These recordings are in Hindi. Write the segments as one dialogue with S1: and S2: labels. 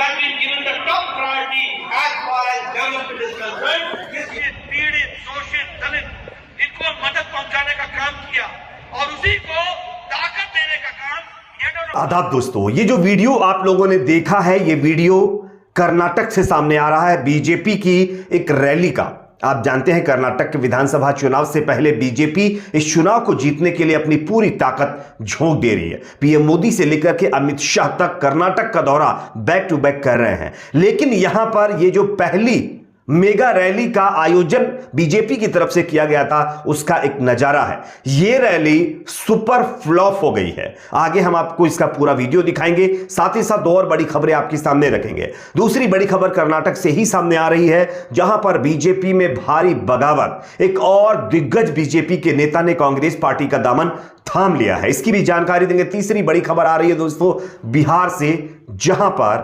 S1: have been given the top priority as far as development is concerned.
S2: किसी पीड़ित, शोषित, दलित इनको मदद पहुंचाने का काम किया और उसी को ताकत देने का काम।
S3: आदाब दोस्तों, ये जो वीडियो आप लोगों ने देखा है, ये वीडियो कर्नाटक से सामने आ रहा है बीजेपी की एक रैली का। आप जानते हैं कर्नाटक के विधानसभा चुनाव से पहले बीजेपी इस चुनाव को जीतने के लिए अपनी पूरी ताकत झोंक दे रही है। पीएम मोदी से लेकर के अमित शाह तक कर्नाटक का दौरा बैक टू बैक कर रहे हैं। लेकिन यहां पर ये जो पहली मेगा रैली का आयोजन बीजेपी की तरफ से किया गया था, उसका एक नजारा है। यह रैली सुपर फ्लॉप हो गई है। आगे हम आपको इसका पूरा वीडियो दिखाएंगे, साथ ही साथ दो और बड़ी खबरें आपके सामने रखेंगे। दूसरी बड़ी खबर कर्नाटक से ही सामने आ रही है, जहां पर बीजेपी में भारी बगावत। एक और दिग्गज बीजेपी के नेता ने कांग्रेस पार्टी का दामन थाम लिया है, इसकी भी जानकारी देंगे। तीसरी बड़ी खबर आ रही है दोस्तों बिहार से, जहां पर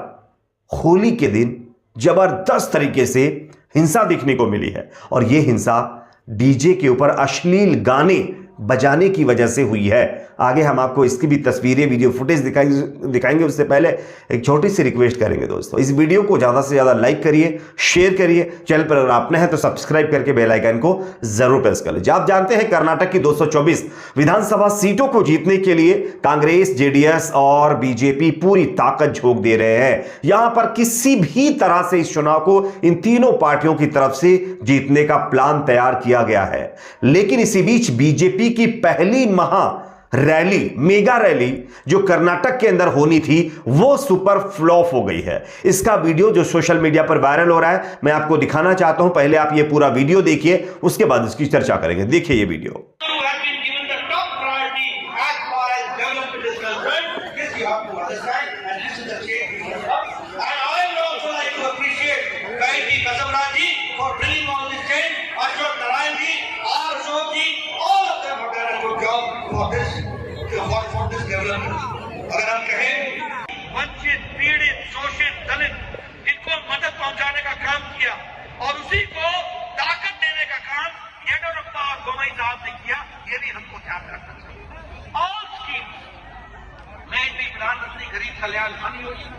S3: होली के दिन जबरदस्त तरीके से हिंसा देखने को मिली है और यह हिंसा डीजे के ऊपर अश्लील गाने बजाने की वजह से हुई है। आगे हम आपको इसकी भी तस्वीरें, वीडियो फुटेज दिखाएंगे। उससे पहले एक छोटी सी रिक्वेस्ट करेंगे दोस्तों, इस वीडियो को ज़्यादा से ज़्यादा लाइक करिए, शेयर करिए। चैनल पर अगर आप नए हैं तो सब्सक्राइब करके बेल आइकन को जरूर प्रेस कर लीजिए। आप जानते हैं कर्नाटक की 224 विधानसभा सीटों को जीतने के लिए कांग्रेस, जेडीएस और बीजेपी पूरी ताकत झोंक दे रहे हैं। यहां पर किसी भी तरह से इस चुनाव को इन तीनों पार्टियों की तरफ से जीतने का प्लान तैयार किया गया है। लेकिन इसी बीच बीजेपी की पहली महा रैली, मेगा रैली जो कर्नाटक के अंदर होनी थी, वो सुपर फ्लॉप हो गई है। इसका वीडियो जो सोशल मीडिया पर वायरल हो रहा है, मैं आपको दिखाना चाहता हूं। पहले आप ये पूरा वीडियो देखिए, उसके बाद इसकी चर्चा करेंगे। देखिए ये वीडियो।
S1: अगर हम कहें
S2: वंचित, पीड़ित, शोषित, दलित इनको मदद पहुंचाने का काम किया और उसी को ताकत देने का काम येडियुरप्पा और बोम्मई साहब ने किया। ये भी हमको ध्यान रखना चाहिए। ऑल स्कीम्स, मैं भी प्रधानमंत्री गरीब कल्याण अन्न योजना,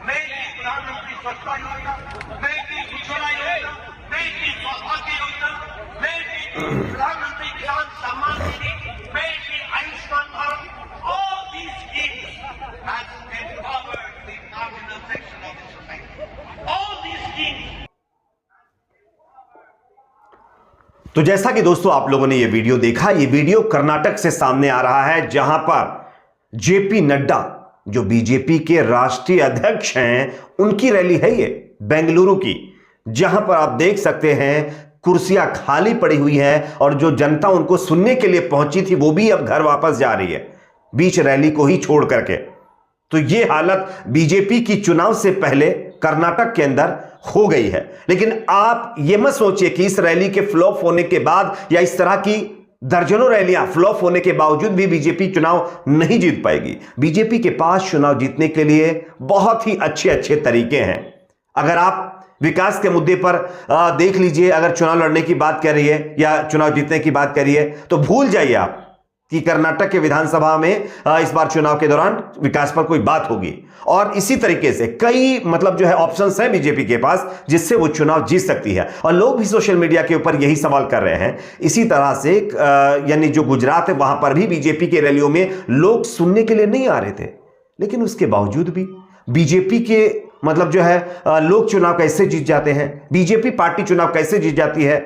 S2: मैं भी प्रधानमंत्री स्वच्छता योजना, मैं भी उज्ज्वला योजना, मैं भी सौभाग्य योजना, मैं भी प्रधानमंत्री किसान सम्मान निधि, मैं भी Ayushman Bharat, all these schemes has empowered the marginal section of the society. All these schemes.
S3: तो जैसा कि दोस्तों आप लोगों ने यह वीडियो देखा, यह वीडियो कर्नाटक से सामने आ रहा है, जहां पर जेपी नड्डा जो बीजेपी के राष्ट्रीय अध्यक्ष हैं, उनकी रैली है ये बेंगलुरु की, जहां पर आप देख सकते हैं कुर्सियां खाली पड़ी हुई हैं और जो जनता उनको सुनने के लिए पहुंची थी वो भी अब घर वापस जा रही है, बीच रैली को ही छोड़ करके। तो ये हालत बीजेपी की चुनाव से पहले कर्नाटक के अंदर हो गई है। लेकिन आप ये मत सोचिए कि इस रैली के फ्लॉप होने के बाद या इस तरह की दर्जनों रैलियां फ्लॉप होने के बावजूद भी बीजेपी चुनाव नहीं जीत पाएगी। बीजेपी के पास चुनाव जीतने के लिए बहुत ही अच्छे तरीके हैं। अगर आप विकास के मुद्दे पर देख लीजिए, अगर चुनाव लड़ने की बात कर रही है या चुनाव जीतने की बात करिए, तो भूल जाइए आप कि कर्नाटक के विधानसभा में इस बार चुनाव के दौरान विकास पर कोई बात होगी। और इसी तरीके से कई जो है ऑप्शंस हैं बीजेपी के पास, जिससे वो चुनाव जीत सकती है। और लोग भी सोशल मीडिया के ऊपर यही सवाल कर रहे हैं। इसी तरह से यानी जो गुजरात है, वहां पर भी बीजेपी के रैलियों में लोग सुनने के लिए नहीं आ रहे थे, लेकिन उसके बावजूद भी बीजेपी के जो है लोग चुनाव कैसे जीत जाते हैं, बीजेपी पार्टी चुनाव कैसे जीत जाती है।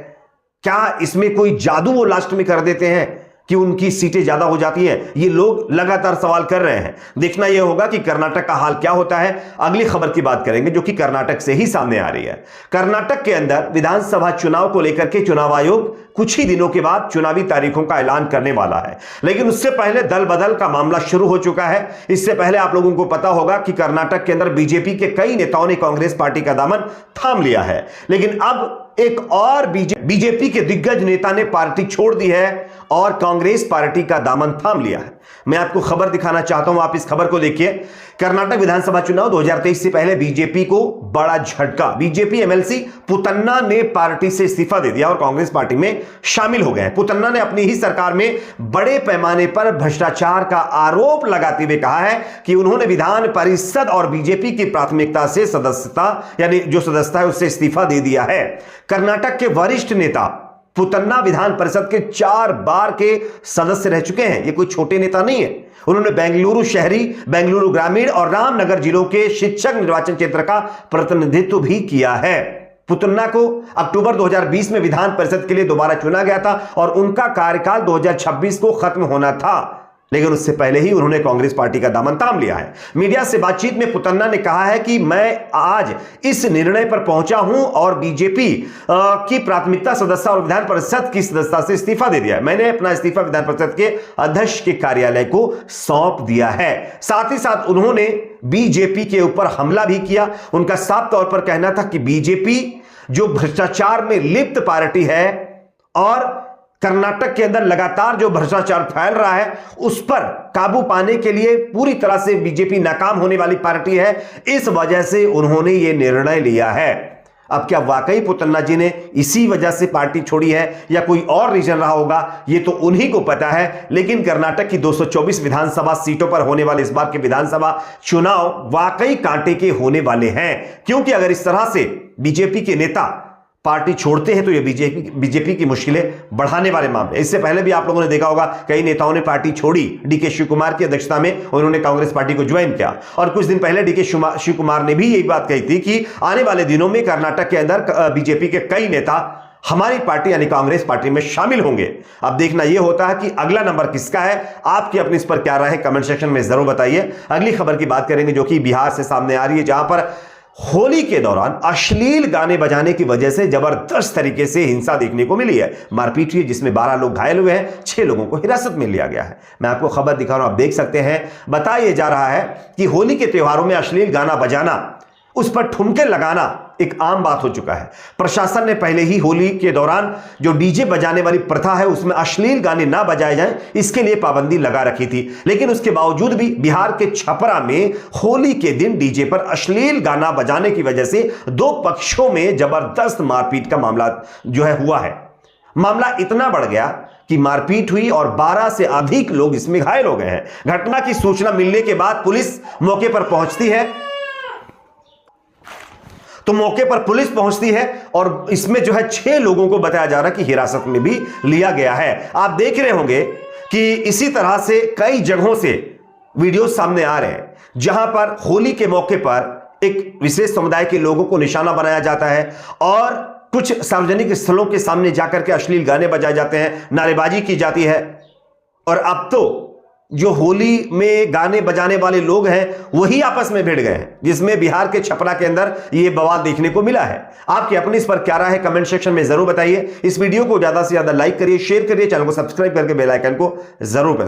S3: क्या इसमें कोई जादू वो लास्ट में कर देते हैं कि उनकी सीटें ज्यादा हो जाती हैं? ये लोग लगातार सवाल कर रहे हैं। देखना यह होगा कि कर्नाटक का हाल क्या होता है। अगली खबर की बात करेंगे जो कि कर्नाटक से ही सामने आ रही है। कर्नाटक के अंदर विधानसभा चुनाव को लेकर के चुनाव आयोग कुछ ही दिनों के बाद चुनावी तारीखों का ऐलान करने वाला है, लेकिन उससे पहले दल बदल का मामला शुरू हो चुका है। इससे पहले आप लोगों को पता होगा कि कर्नाटक के अंदर बीजेपी के कई नेताओं ने कांग्रेस पार्टी का दामन थाम लिया है, लेकिन अब एक और बीजेपी के दिग्गज नेता ने पार्टी छोड़ दी है और कांग्रेस पार्टी का दामन थाम लिया है। मैं आपको खबर दिखाना चाहता हूं, आप इस खबर को देखिए। कर्नाटक विधानसभा चुनाव 2023 से पहले बीजेपी को बड़ा झटका। बीजेपी एमएलसी पुतन्ना ने पार्टी से इस्तीफा दे दिया और कांग्रेस पार्टी में शामिल हो गए। पुतन्ना ने अपनी ही सरकार में बड़े पैमाने पर भ्रष्टाचार का आरोप लगाते हुए कहा है कि उन्होंने विधान परिषद और बीजेपी की प्राथमिकता से सदस्यता यानी जो सदस्यता है उससे इस्तीफा दे दिया है। कर्नाटक के वरिष्ठ नेता पुतन्ना विधान परिषद के 4 बार के सदस्य रह चुके हैं। ये कोई छोटे नेता नहीं है। उन्होंने बेंगलुरु शहरी, बेंगलुरु ग्रामीण और रामनगर जिलों के शिक्षक निर्वाचन क्षेत्र का प्रतिनिधित्व भी किया है। पुतन्ना को अक्टूबर 2020 में विधान परिषद के लिए दोबारा चुना गया था और उनका कार्यकाल 2026 को खत्म होना था, लेकिन उससे पहले ही उन्होंने कांग्रेस पार्टी का दामन थाम लिया है। मीडिया से बातचीत में पुतन्ना ने कहा है कि मैं आज इस निर्णय पर पहुंचा हूं और बीजेपी की प्राथमिकता सदस्य और विधान परिषद की सदस्यता से इस्तीफा दे दिया है। मैंने अपना इस्तीफा विधान परिषद के अध्यक्ष के कार्यालय को सौंप दिया है। साथ ही साथ उन्होंने बीजेपी के ऊपर हमला भी किया। उनका साफ तौर पर कहना था कि बीजेपी जो भ्रष्टाचार में लिप्त पार्टी है और कर्नाटक के अंदर लगातार जो भ्रष्टाचार फैल रहा है उस पर काबू पाने के लिए पूरी तरह से बीजेपी नाकाम होने वाली पार्टी है। इस वजह से उन्होंने यह निर्णय लिया है। अब क्या वाकई पुतन्ना जी ने इसी वजह से पार्टी छोड़ी है या कोई और रीजन रहा होगा, यह तो उन्हीं को पता है। लेकिन कर्नाटक की 224 विधानसभा सीटों पर होने वाले इस बार के विधानसभा चुनाव वाकई कांटे के होने वाले हैं, क्योंकि अगर इस तरह से बीजेपी के नेता पार्टी छोड़ते हैं तो ये बीजेपी की मुश्किलें बढ़ाने वाले मामले। इससे पहले भी आप लोगों ने देखा होगा कई नेताओं ने पार्टी छोड़ी। डीके शिव कुमार की अध्यक्षता में उन्होंने कांग्रेस पार्टी को ज्वाइन किया और कुछ दिन पहले डीके शिव कुमार ने भी यही बात कही थी कि आने वाले दिनों में कर्नाटक के अंदर बीजेपी के कई नेता हमारी पार्टी यानी कांग्रेस पार्टी में शामिल होंगे। अब देखना यह होता है कि अगला नंबर किसका है। आपकी अपनी इस पर क्या राय है कमेंट सेक्शन में जरूर बताइए। अगली खबर की बात करेंगे जो कि बिहार से सामने आ रही है, जहां पर होली के दौरान अश्लील गाने बजाने की वजह से जबरदस्त तरीके से हिंसा देखने को मिली है। मारपीट हुई जिसमें 12 लोग घायल हुए हैं, 6 लोगों को हिरासत में लिया गया है। मैं आपको खबर दिखा रहा हूं, आप देख सकते हैं। बताया जा रहा है कि होली के त्योहारों में अश्लील गाना बजाना, उस पर ठुमके लगाना एक आम बात हो चुका है। प्रशासन ने पहले ही होली के दौरान जो डीजे बजाने वाली प्रथा है उसमें अश्लील गाने ना बजाए जाएं, इसके लिए पाबंदी लगा रखी थी। लेकिन उसके बावजूद भी बिहार के छपरा में होली के दिन डीजे पर अश्लील गाना बजाने की वजह से 2 पक्षों में जबरदस्त मारपीट का मामला जो है हुआ है। मामला इतना बढ़ गया कि मारपीट हुई और 12 से अधिक लोग इसमें घायल हो गए हैं। घटना की सूचना मिलने के बाद पुलिस मौके पर पहुंचती है और इसमें जो है 6 लोगों को बताया जा रहा है कि हिरासत में भी लिया गया है। आप देख रहे होंगे कि इसी तरह से कई जगहों से वीडियो सामने आ रहे हैं जहां पर होली के मौके पर एक विशेष समुदाय के लोगों को निशाना बनाया जाता है और कुछ सार्वजनिक स्थलों के सामने जाकर के अश्लील गाने बजाए जाते हैं, नारेबाजी की जाती है। और अब तो जो होली में गाने बजाने वाले लोग हैं वही आपस में भिड़ गए हैं, जिसमें बिहार के छपरा के अंदर ये बवाल देखने को मिला है। आपकी अपनी इस पर क्या राय है कमेंट सेक्शन में जरूर बताइए। इस वीडियो को ज्यादा से ज्यादा लाइक करिए, शेयर करिए, चैनल को सब्सक्राइब करके बेल आइकन को जरूर